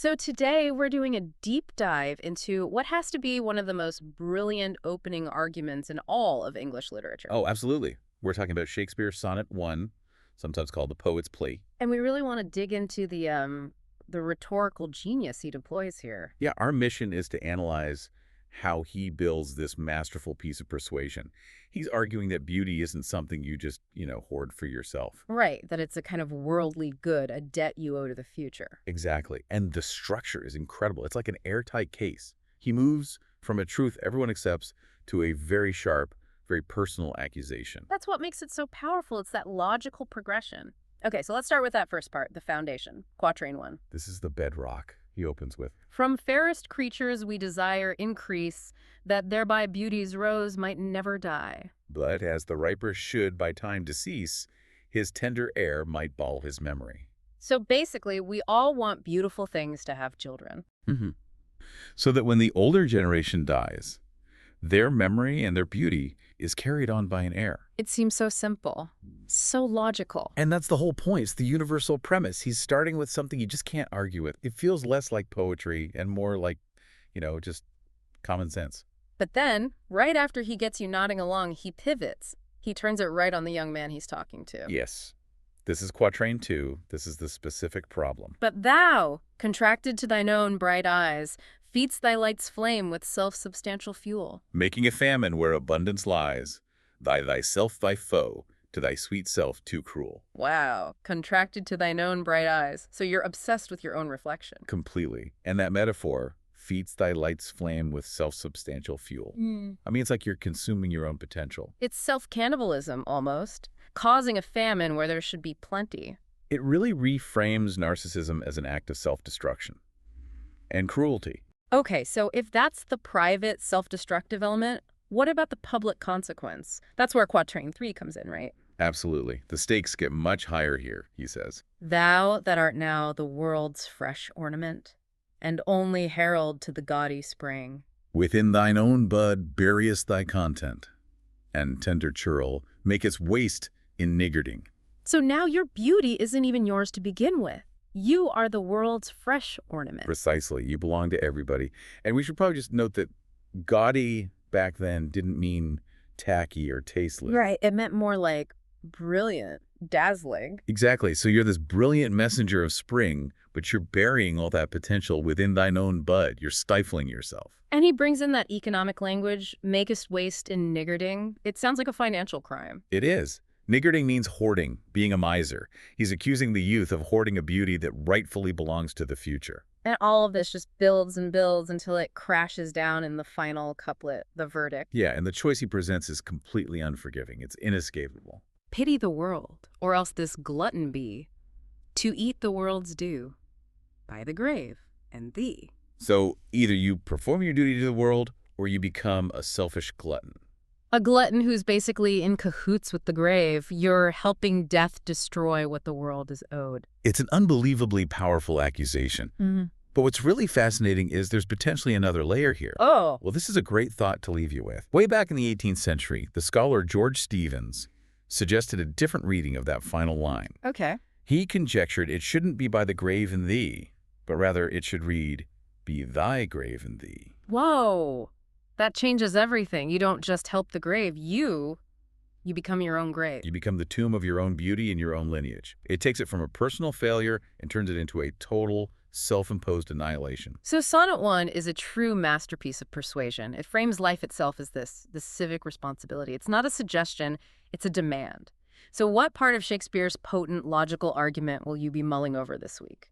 So today we're doing a deep dive into what has to be one of the most brilliant opening arguments in all of English literature. Oh, absolutely. We're talking about Shakespeare's Sonnet 1, sometimes called the Poet's Plea. And we really want to dig into the rhetorical genius he deploys here. Yeah, our mission is to analyze how he builds this masterful piece of persuasion. He's arguing that beauty isn't something you just, hoard for yourself. Right, that it's a kind of worldly good, a debt you owe to the future. Exactly. And the structure is incredible. It's like an airtight case. He moves from a truth everyone accepts to a very sharp, very personal accusation. That's what makes it so powerful. It's that logical progression. Okay, so let's start with that first part, the foundation, quatrain 1. This is the bedrock he opens with. From fairest creatures we desire increase, that thereby beauty's rose might never die. But as the riper should by time decease, his tender air might ball his memory. So basically, we all want beautiful things to have children. So that when the older generation dies, their memory and their beauty is carried on by an heir. It seems so simple, so logical. And that's the whole point. It's the universal premise. He's starting with something you just can't argue with. It feels less like poetry and more like, just common sense. But then, right after he gets you nodding along, he pivots. He turns it right on the young man he's talking to. Yes. This is quatrain 2. This is the specific problem. But thou, contracted to thine own bright eyes, feedst thy light's flame with self-substantial fuel. Making a famine where abundance lies, thyself thy foe, to thy sweet self too cruel. Wow, contracted to thine own bright eyes. So you're obsessed with your own reflection. Completely. And that metaphor, feeds thy light's flame with self-substantial fuel. I mean, it's like you're consuming your own potential. It's self-cannibalism, almost, causing a famine where there should be plenty. It really reframes narcissism as an act of self-destruction and cruelty. Okay, so if that's the private, self-destructive element, what about the public consequence? That's where quatrain 3 comes in, right? Absolutely. The stakes get much higher here, he says. Thou that art now the world's fresh ornament, and only herald to the gaudy spring. Within thine own bud buryest thy content, and tender churl makest waste in niggarding. So now your beauty isn't even yours to begin with. You are the world's fresh ornament. Precisely. You belong to everybody. And we should probably just note that gaudy back then didn't mean tacky or tasteless. Right. It meant more like brilliant, dazzling. Exactly. So you're this brilliant messenger of spring, but you're burying all that potential within thine own bud. You're stifling yourself. And he brings in that economic language, makest waste in niggarding. It sounds like a financial crime. It is. Niggarding means hoarding, being a miser. He's accusing the youth of hoarding a beauty that rightfully belongs to the future. And all of this just builds and builds until it crashes down in the final couplet, the verdict. Yeah, and the choice he presents is completely unforgiving. It's inescapable. Pity the world, or else this glutton be, to eat the world's due, by the grave and thee. So either you perform your duty to the world, or you become a selfish glutton. A glutton who's basically in cahoots with the grave. You're helping death destroy what the world is owed. It's an unbelievably powerful accusation. But what's really fascinating is there's potentially another layer here. Oh. Well, this is a great thought to leave you with. Way back in the 18th century, the scholar George Stevens suggested a different reading of that final line. Okay. He conjectured it shouldn't be by the grave and thee, but rather it should read, be thy grave and thee. Whoa. That changes everything. You don't just help the grave. You become your own grave. You become the tomb of your own beauty and your own lineage. It takes it from a personal failure and turns it into a total self-imposed annihilation. So Sonnet 1 is a true masterpiece of persuasion. It frames life itself as this civic responsibility. It's not a suggestion, it's a demand. So what part of Shakespeare's potent logical argument will you be mulling over this week?